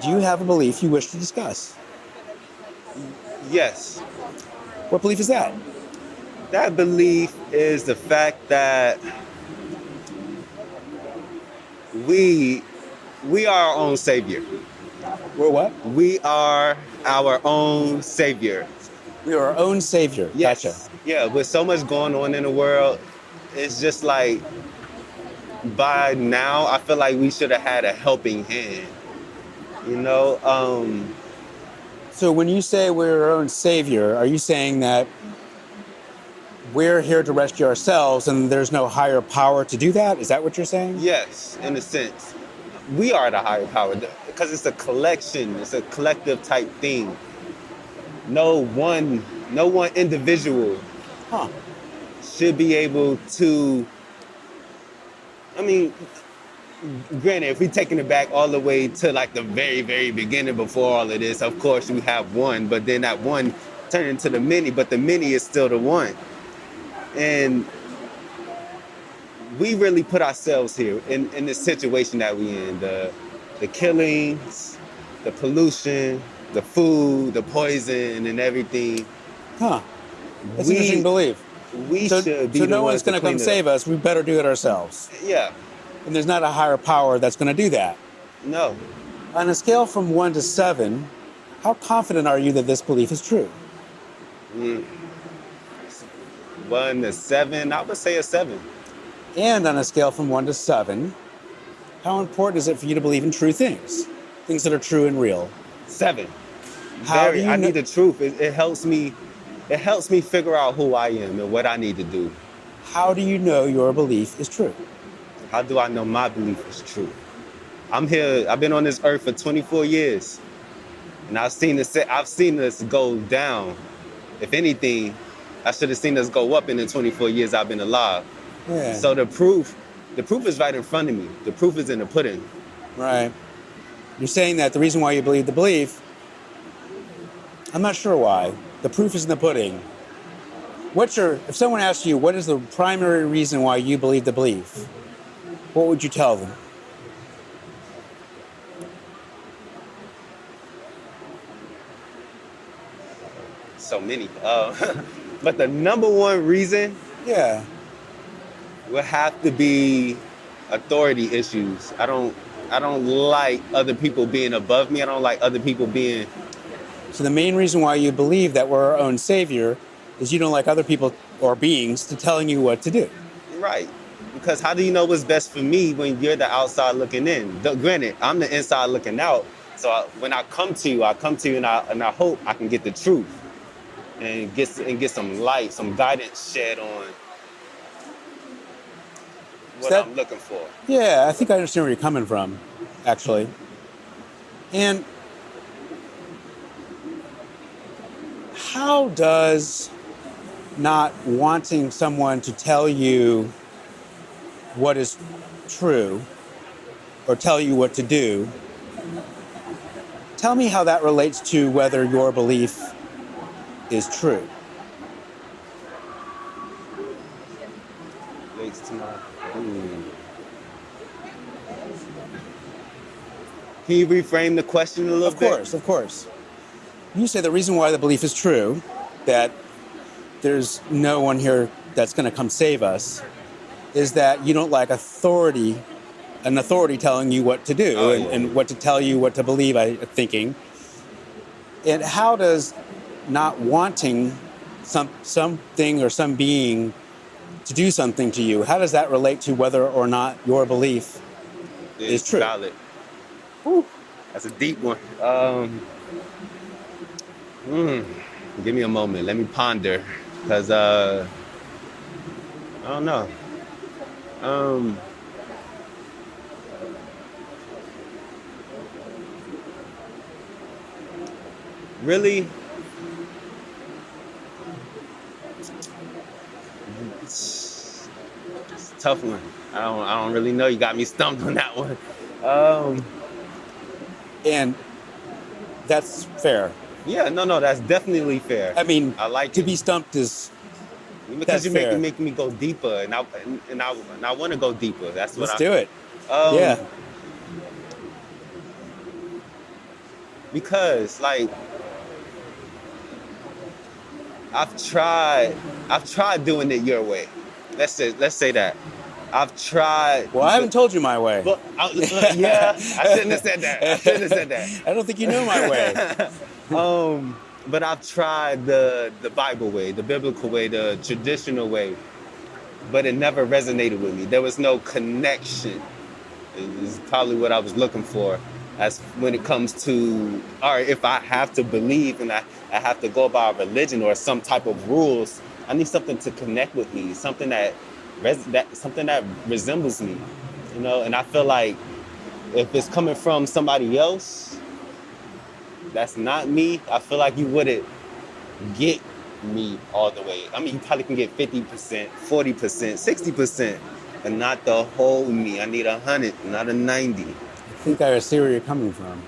Do you have a belief you wish to discuss? Yes. What belief is that? That belief is the fact that we we are our own savior. We're what? We are our own savior. We are our own savior. Gotcha. Yes. Yeah, with so much going on in the world, it's just like by now I feel like we should have had a helping hand. You know, So when you say we're our own savior, are you saying that we're here to rescue ourselves and there's no higher power to do that? Is that what you're saying? yes, in a sense. We are the higher power because it's a collection, it's a collective type thing. No one individual Huh. should be able to, I mean, granted, if we're taking it back all the way to like the very, very beginning before all of this, of course we have one, but then that one turned into the many, but the many is still the one. And we really put ourselves here in this situation that we in. The killings, the pollution, the food, the poison and everything. Huh. That's an interesting belief. We So, should be so the no ones one's going to clean come it save up. us. We better do it ourselves. Yeah. And there's not a higher power that's going to do that. No. On a scale from 1 to 7, how confident are you that this belief is true? 1 to 7, I would say a 7. And on a scale from 1 to 7, how important is it for you to believe in true things? Things that are true and real. 7. How do you I know- need the truth. It helps me. It helps me figure out who I am and what I need to do. How do you know your belief is true? How do I know my belief is true? I'm here. I've been on this earth for 24 years, and I've seen this go down. If anything, I should have seen us go up in the 24 years I've been alive. Yeah. So the proof is right in front of me. The proof is in the pudding. Right. You're saying that the reason why you believe the belief, I'm not sure why. The proof is in the pudding. If someone asks you, what is the primary reason why you believe the belief? What would you tell them? So many. But the number one reason Yeah. would have to be authority issues. I don't like other people being above me. I don't like other people being So the main reason why you believe that we're our own savior is you don't like other people or beings to telling you what to do. right. Because how do you know what's best for me when you're the outside looking in? Granted, I'm the inside looking out. So when I come to you and I hope I can get the truth and get some light, some guidance shed on what I'm looking for. Yeah, I think I understand where you're coming from, actually. And how does not wanting someone to tell you what is true or tell you what to do, tell me how that relates to whether your belief is true? Relates to my. Can you reframe the question a little bit? Of course. You say the reason why the belief is true, that there's no one here that's going to come save us, is that you don't like an authority telling you what to do and what to tell you, what to believe, thinking. And how does not wanting something or some being to do something to you, how does that relate to whether or not your belief is true? Valid. Ooh. That's a deep one. Give me a moment. Let me ponder, because I don't know. Really, it's a tough one. I don't really know. You got me stumped on that one. And that's fair. Yeah, no, that's definitely fair. I mean, I like to it. be stumped is Because that's you fair. make me go deeper, and I want to go deeper. That's what Let's do it. Um, Yeah. because like I've tried doing it your way. Let's say that. I've tried. Well, I haven't told you my way. Well, yeah, I shouldn't have said that. I don't think you know my way. But I've tried the Bible way, the biblical way, the traditional way, but it never resonated with me. There was no connection. Is probably what I was looking for, as when it comes to, all right, if I have to believe and I have to go by a religion or some type of rules, I need something to connect with me, something that resembles me, you know. And I feel like if it's coming from somebody else that's not me, I feel like you wouldn't get me all the way. I mean, you probably can get 50%, 40%, 60%, but not the whole me. I need 100, not a 90. I think I see where you're coming from.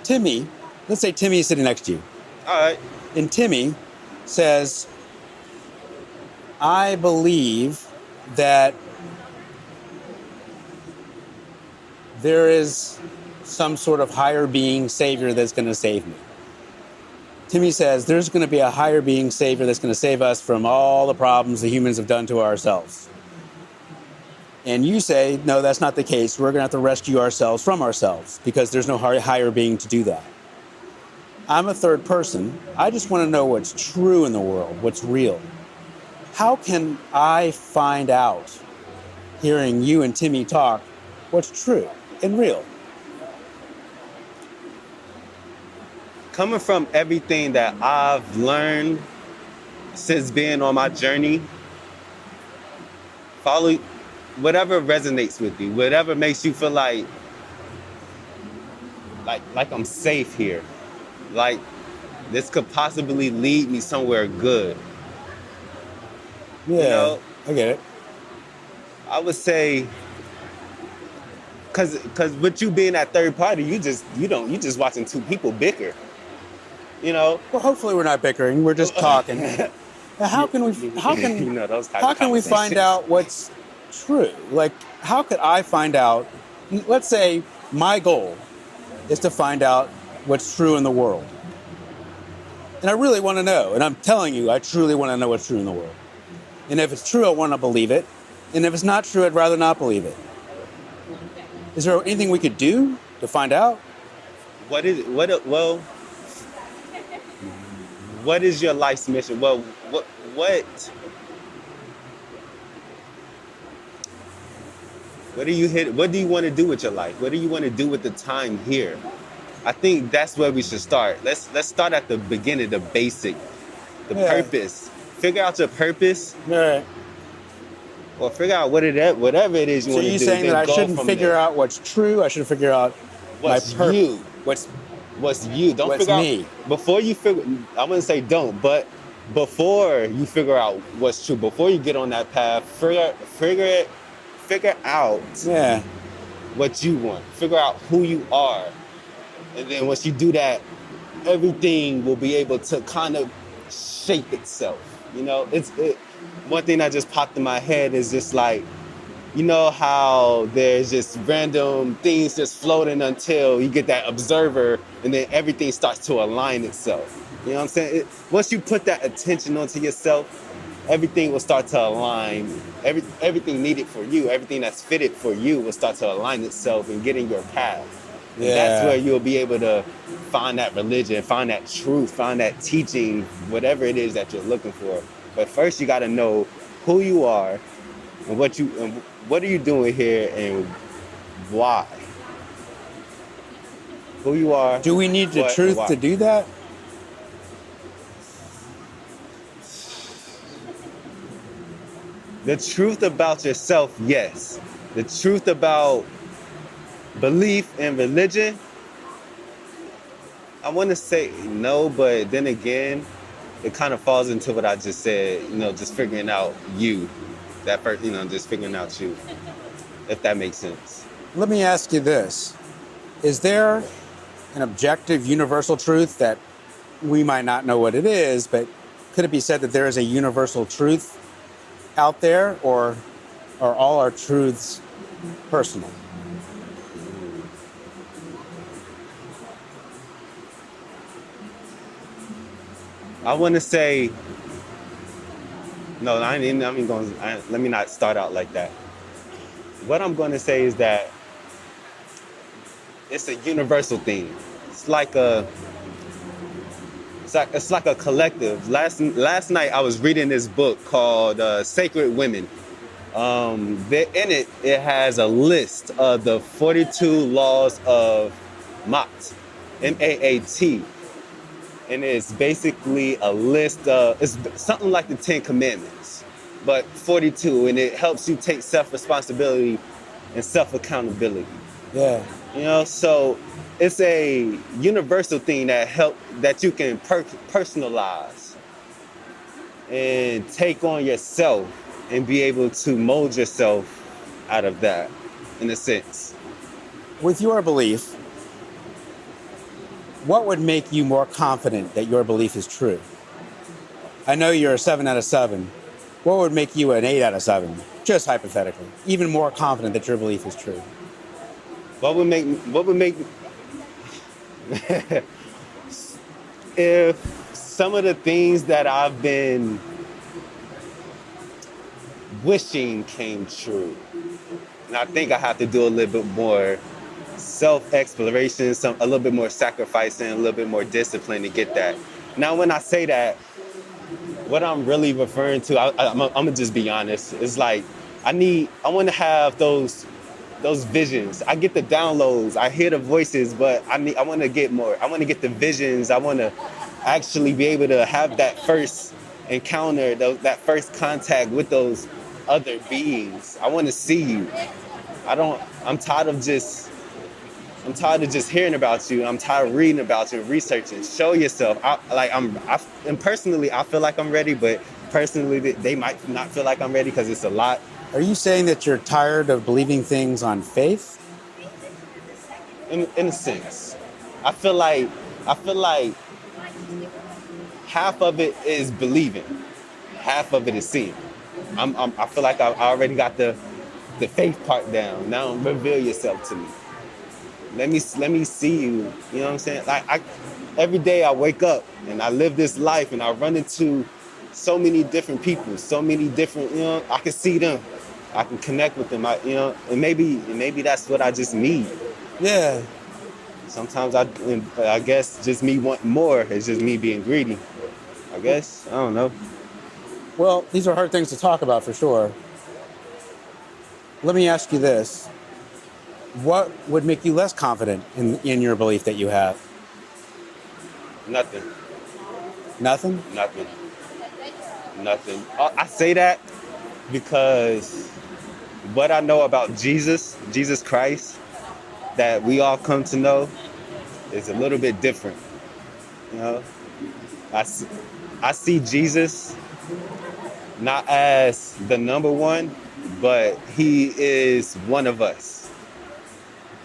Timmy, let's say Timmy is sitting next to you. All right. And Timmy says, I believe that there is some sort of higher being savior that's going to save me. Timmy says there's going to be a higher being savior that's going to save us from all the problems the humans have done to ourselves. And you say, no, that's not the case. We're going to have to rescue ourselves from ourselves because there's no higher being to do that. I'm a third person. I just want to know what's true in the world, what's real. How can I find out, hearing you and Timmy talk, what's true and real? Coming from everything that I've learned since being on my journey, follow whatever resonates with you, whatever makes you feel like I'm safe here, like this could possibly lead me somewhere good. Yeah, you know, I get it. I would say, cause with you being that third party, you just watching two people bicker. You know. Well, hopefully we're not bickering. We're just talking. How can we find out what's true? Like, how could I find out? Let's say my goal is to find out what's true in the world. And I really want to know. And I'm telling you, I truly want to know what's true in the world. And if it's true, I want to believe it. And if it's not true, I'd rather not believe it. Is there anything we could do to find out? What is your life's mission? Well, what do you want to do with your life? What do you want to do with the time here? I think that's where we should start. Let's start at the beginning, the basic, purpose. Figure out your purpose. All right. Or figure out whatever it is you want to do. So you're saying that I shouldn't figure out what's true. I should figure out what's my you. What's you? Don't what's figure me. out before you figure. I wouldn't say don't, but before you figure out what's true, before you get on that path, figure out what you want. Figure out who you are, and then once you do that, everything will be able to kind of shape itself. You know, one thing that just popped in my head is just like, you know how there's just random things just floating until you get that observer, and then everything starts to align itself. You know what I'm saying? Once you put that attention onto yourself, everything will start to align. Everything needed for you, everything that's fitted for you will start to align itself and get in your path. And that's where you'll be able to find that religion, find that truth, find that teaching, whatever it is that you're looking for. But first you got to know who you are and what are you doing here and why. Who you are. Do we need the truth to do that? The truth about yourself, yes. The truth about belief and religion, I want to say no, but then again, it kind of falls into what I just said, you know, just figuring out you. That first, you know, just figuring out you, if that makes sense. Let me ask you this. Is there an objective universal truth that we might not know what it is, but could it be said that there is a universal truth out there, or are all our truths personal? I want to say no. Let me not start out like that. What I'm going to say is that it's a universal thing. It's like a it's like a collective. Last night I was reading this book called Sacred Women. In it has a list of the 42 laws of Maat, Maat, and it's basically a list of it's something like the 10 Commandments, but 42, and it helps you take self-responsibility and self-accountability. Yeah. So it's a universal thing that you can personalize and take on yourself and be able to mold yourself out of that, in a sense. With your belief, what would make you more confident that your belief is true? I know you're a 7 out of 7. What would make you an 8 out of 7? Just hypothetically. Even more confident that your belief is true. What would make if some of the things that I've been wishing came true? And I think I have to do a little bit more self-exploration, a little bit more sacrificing, a little bit more discipline to get that. Now, when I say that, what I'm really referring to, I'm gonna just be honest. It's like I want to have those visions. I get the downloads, I hear the voices, but I want to get more. I want to get the visions. I want to actually be able to have that first encounter, that first contact with those other beings. I want to see you. I'm tired of just hearing about you. I'm tired of reading about you and researching. Show yourself. And personally, I feel like I'm ready, but personally, they might not feel like I'm ready because it's a lot. Are you saying that you're tired of believing things on faith? In a sense, I feel like half of it is believing, half of it is seeing. I feel like I already got the faith part down. Now reveal yourself to me. Let me see you. You know what I'm saying? Every day I wake up and I live this life and I run into so many different people, so many different. I can see them. I can connect with them. And maybe that's what I just need. Yeah. Sometimes I guess just me wanting more is just me being greedy. I guess. I don't know. Well, these are hard things to talk about for sure. Let me ask you this. What would make you less confident in your belief that you have? Nothing. Nothing? Nothing. I say that because what I know about Jesus Christ, that we all come to know, is a little bit different. I see Jesus not as the number one, but he is one of us.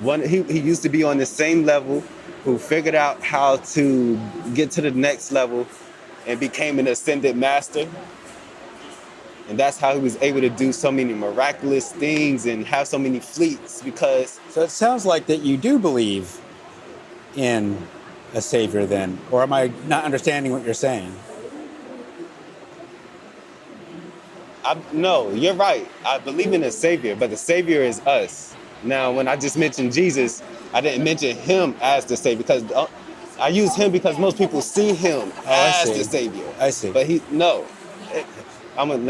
He used to be on the same level, who figured out how to get to the next level and became an ascended master. And that's how he was able to do so many miraculous things and have so many fleets, because... So it sounds like that you do believe in a savior then, or am I not understanding what you're saying? No, you're right. I believe in a savior, but the savior is us. Now, when I just mentioned Jesus, I didn't mention him as the savior, because I use him because most people see him as the savior. I see. But let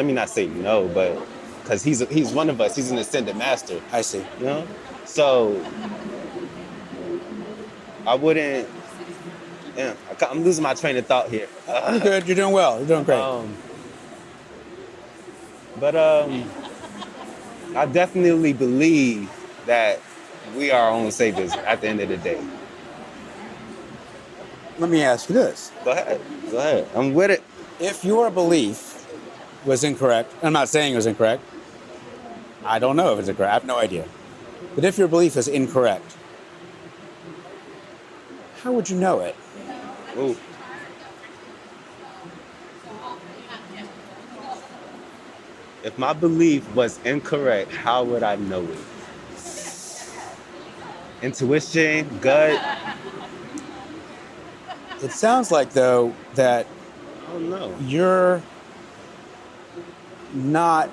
me not say no, but because he's one of us. He's an ascended master. I see. So I wouldn't. Yeah, I'm losing my train of thought here. You're good. You're doing well. You're doing great. But I definitely believe that we are our own saviors at the end of the day. Let me ask you this. Go ahead. I'm with it. If your belief was incorrect, I'm not saying it was incorrect. I don't know if it's incorrect. I have no idea. But if your belief is incorrect, how would you know it? Ooh. If my belief was incorrect, how would I know it? Intuition, gut. It sounds like, though, that don't know. you're not,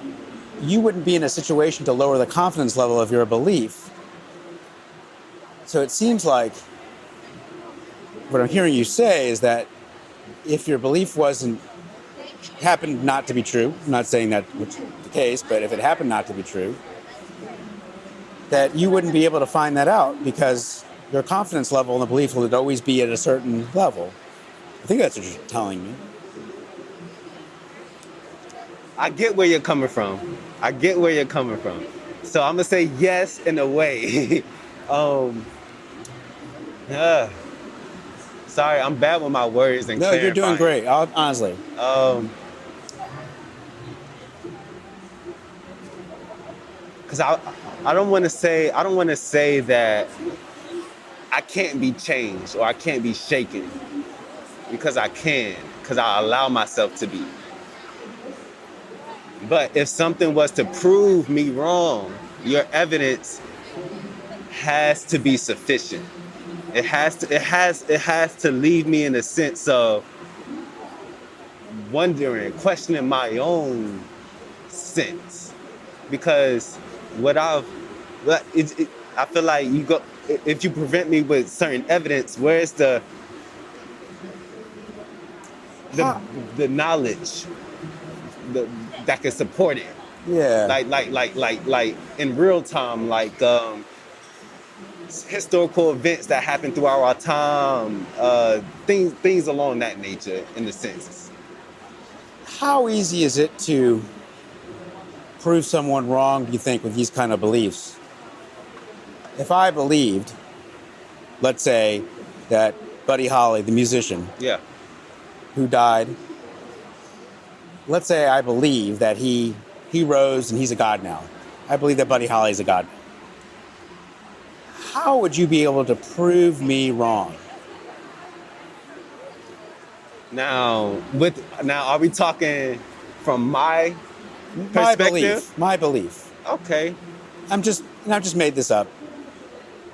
you wouldn't be in a situation to lower the confidence level of your belief. So it seems like what I'm hearing you say is that if your belief happened not to be true, I'm not saying that was the case, but if it happened not to be true, that you wouldn't be able to find that out because your confidence level in the belief would always be at a certain level. I think that's what you're telling me. I get where you're coming from. So I'm gonna say yes in a way. um, uh, sorry, I'm bad with my words and No, you're doing clarifying. great, honestly. Because I don't want to say that I can't be changed or I can't be shaken, because I can, because I allow myself to be. But if something was to prove me wrong, your evidence has to be sufficient. It has to leave me in a sense of wondering, questioning my own sense. Because what I've, I feel like if you prevent me with certain evidence, where's Huh. the knowledge that can support it? Yeah. Like in real time, historical events that happen throughout our time, things along that nature, in the sense. How easy is it to prove someone wrong, do you think, with these kind of beliefs? If I believed, let's say, that Buddy Holly, the musician Yeah. who died, let's say I believe that he rose and he's a god now. I believe that Buddy Holly is a god. How would you be able to prove me wrong? Now, are we talking from my perspective? My belief. Okay, I've just made this up.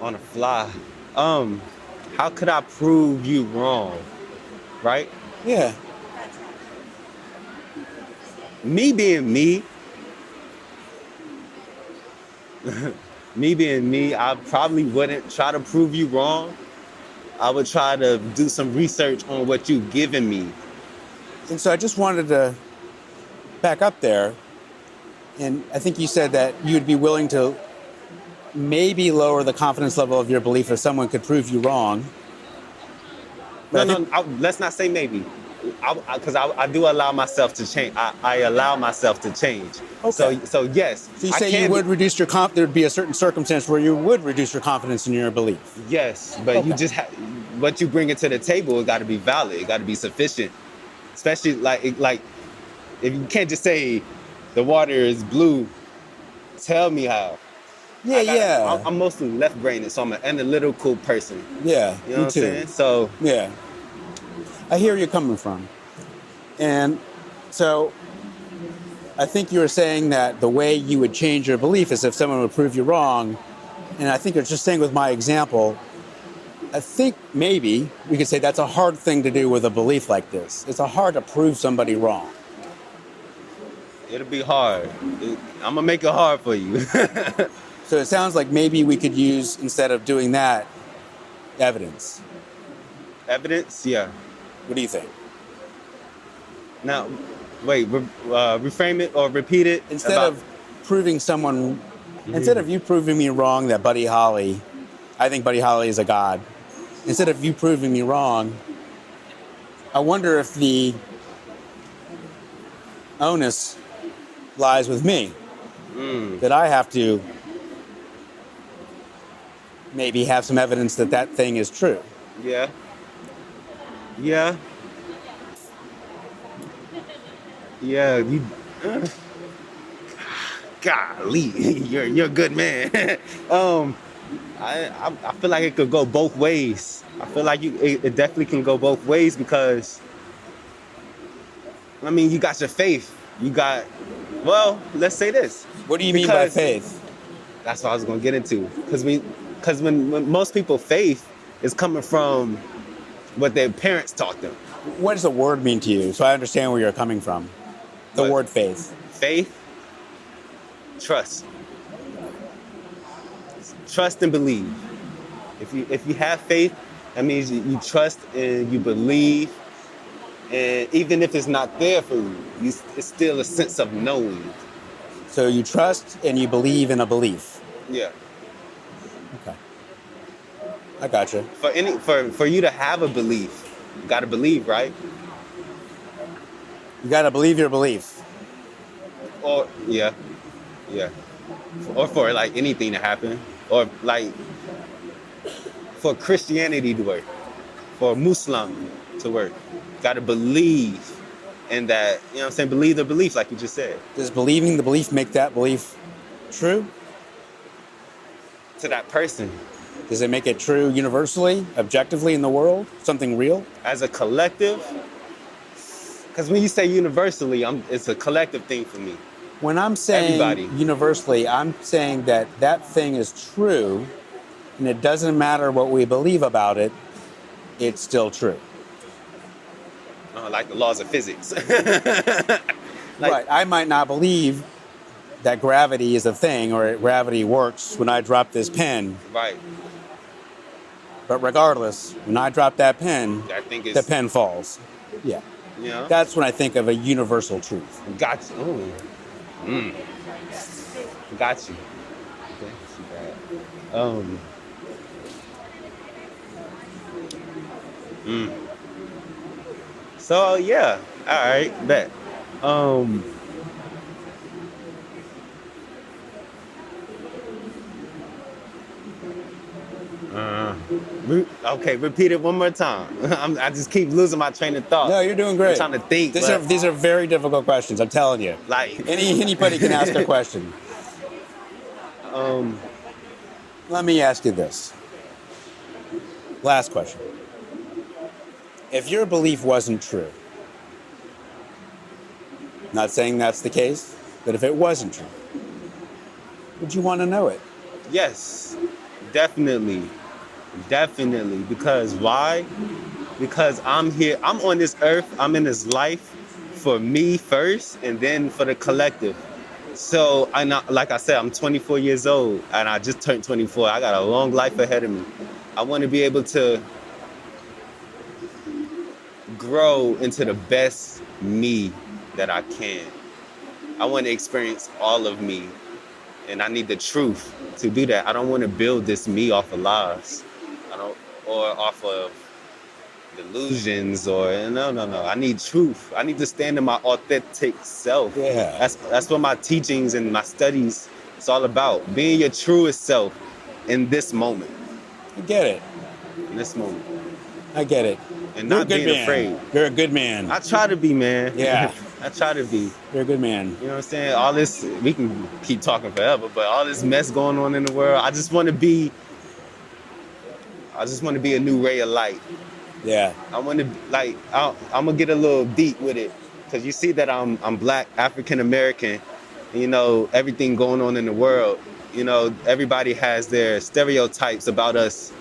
on the fly. How could I prove you wrong? Right? Yeah. Me being me, I probably wouldn't try to prove you wrong. I would try to do some research on what you've given me. And so I just wanted to back up there. And I think you said that you'd be willing to maybe lower the confidence level of your belief if someone could prove you wrong. But Let's not say maybe. Because I do allow myself to change. I allow myself to change. Okay. So yes. So you say you would reduce your there'd be a certain circumstance where you would reduce your confidence in your belief. Yes, but Okay. you just what you bring it to the table, it got to be valid. It got to be sufficient. Especially like if you can't just say the water is blue, tell me how. Yeah. I'm mostly left-brained, so I'm an analytical person. Yeah. You know Me what too. I'm saying? So Yeah. I hear you coming from. And so I think you were saying that the way you would change your belief is if someone would prove you wrong. And I think you're just saying with my example, I think maybe we could say that's a hard thing to do with a belief like this. It's hard to prove somebody wrong. it'll be hard. I'm gonna make it hard for you. So it sounds like maybe we could use, instead of doing that, evidence. Evidence? Yeah. What do you think? Now, wait, reframe it or repeat it. Instead of you proving me wrong that Buddy Holly, I think Buddy Holly is a god. Instead of you proving me wrong, I wonder if the onus lies with me. That I have to maybe have some evidence that thing is true. Yeah. Yeah. Yeah. You. Golly, you're a good man. I feel like it could go both ways. I feel like it definitely can go both ways, because I mean, you got your faith. Well, let's say this. What do you mean by faith? That's what I was going to get into. Because when most people, faith is coming from what their parents taught them. What does the word mean to you? So I understand where you're coming from. The What? word faith. Faith, trust. Trust and believe. If you have faith, that means you trust and you believe. And even if it's not there for you, it's still a sense of knowing. So you trust and you believe in a belief. Yeah. Okay. I gotcha. For you to have a belief, you gotta believe, right? You got to believe your belief. Or yeah. Or for like anything to happen. Or like for Christianity to work. For Muslim to work. Gotta believe in that, you know what I'm saying? Believe the belief, like you just said. Does believing the belief make that belief true? To that person. Does it make it true universally, objectively in the world? Something real? As a collective, because when you say universally, it's a collective thing for me. When I'm saying Everybody. universally, I'm saying that that thing is true, and it doesn't matter what we believe about it, it's still true. Like the laws of physics. Right. I might not believe that gravity is a thing or gravity works when I drop this pen. Right. But regardless, when I drop that pen, I think the pen falls. Yeah. You know? That's when I think of a universal truth. Got you. Ooh. Got you. So yeah, all right, bet. Okay, repeat it one more time. I just keep losing my train of thought. No, you're doing great. I'm trying to think. These are very difficult questions. I'm telling you. Like Anybody can ask a question. Let me ask you this. Last question. If your belief wasn't true, not saying that's the case, but if it wasn't true, would you want to know it? Yes, definitely. Because why? Because I'm here. I'm on this earth. I'm in this life for me first, and then for the collective. So like I said, I'm 24 years old, and I just turned 24. I got a long life ahead of me. I want to be able to grow into the best me that I can. I want to experience all of me, and I need the truth to do that. I don't want to build this me off of lies, or off of delusions, or no. I need truth. I need to stand in my authentic self. Yeah. That's what my teachings and my studies it's all about. Being your truest self in this moment. I get it. In this moment. I get it. And You're not being afraid. You're a good man. I try to be, man. Yeah. I try to be. You're a good man. You know what I'm saying? All this, we can keep talking forever, but all this mess going on in the world, I just want to be a new ray of light. Yeah. I want to, I'm going to get a little deep with it, because you see that I'm Black, African American, you know, everything going on in the world. You know, everybody has their stereotypes about us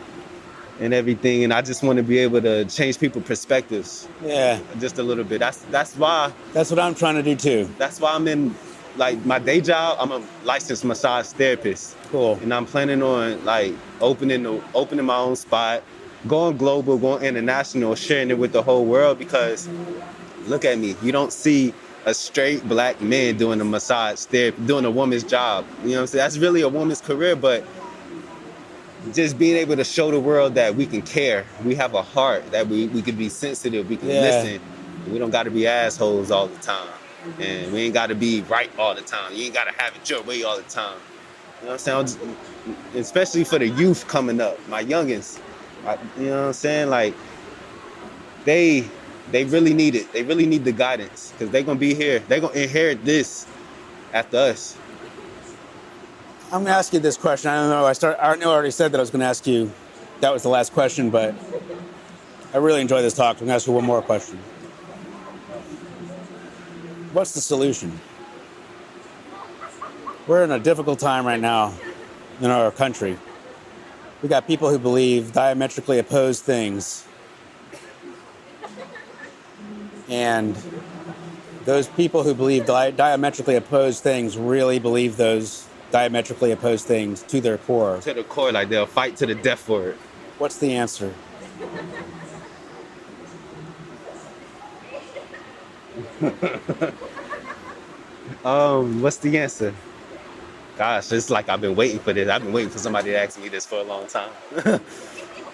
and everything, and I just want to be able to change people's perspectives. Yeah. Just a little bit. That's why. That's what I'm trying to do too. That's why I'm in, like, my day job. I'm a licensed massage therapist. Cool. And I'm planning on like opening my own spot, going global, going international, sharing it with the whole world. Because look at me, you don't see a straight Black man doing a massage therapy, doing a woman's job. You know what I'm saying? That's really a woman's career, but just being able to show the world that we can care, we have a heart, that we can be sensitive, we can listen. We don't got to be assholes all the time, and we ain't got to be right all the time. You ain't got to have it your way all the time. You know what I'm saying? Especially for the youth coming up, my youngins. You know what I'm saying? Like, they really need it. They really need the guidance, because they're gonna be here. They're gonna inherit this after us. I'm going to ask you this question. I don't know. I know I already said that I was going to ask you. That was the last question, but I really enjoy this talk. I'm going to ask you one more question. What's the solution? We're in a difficult time right now in our country. We got people who believe diametrically opposed things. And those people who believe diametrically opposed things really believe those diametrically opposed things to their core. To the core, like they'll fight to the death for it. What's the answer? What's the answer? Gosh, it's like I've been waiting for this. I've been waiting for somebody to ask me this for a long time.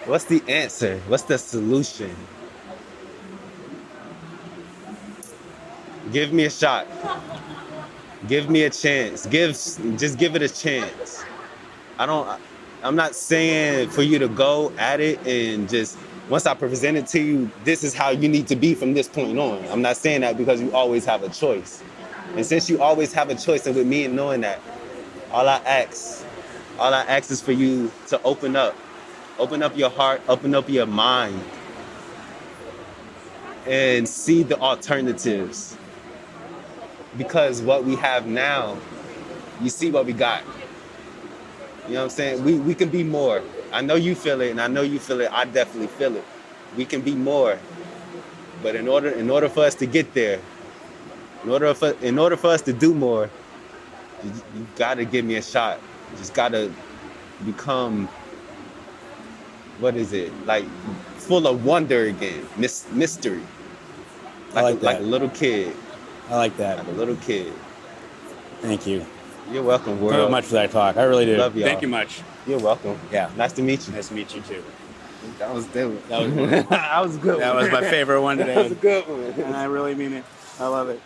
What's the answer? What's the solution? Give me a shot. Give me a chance. Just give it a chance. I'm not saying for you to go at it and just, once I present it to you, this is how you need to be from this point on. I'm not saying that because you always have a choice. And since you always have a choice, and with me and knowing that, all I ask is for you to open up your heart, open up your mind, and see the alternatives. Because what we have now, you see what we got. You know what I'm saying? We can be more. I know you feel it, and I know you feel it. I definitely feel it. We can be more. But in order for us to get there, in order for us to do more, you gotta give me a shot. You just gotta become, what is it? Like full of wonder again, mystery. Like a little kid. I like that. Like a little kid. Thank you. You're welcome, world. Very much for that talk. I really do. Love y'all. Thank you much. You're welcome. Yeah. Nice to meet you. Nice to meet you too. That was good. That was that was good. that was my favorite one today. That was a good one. And I really mean it. I love it.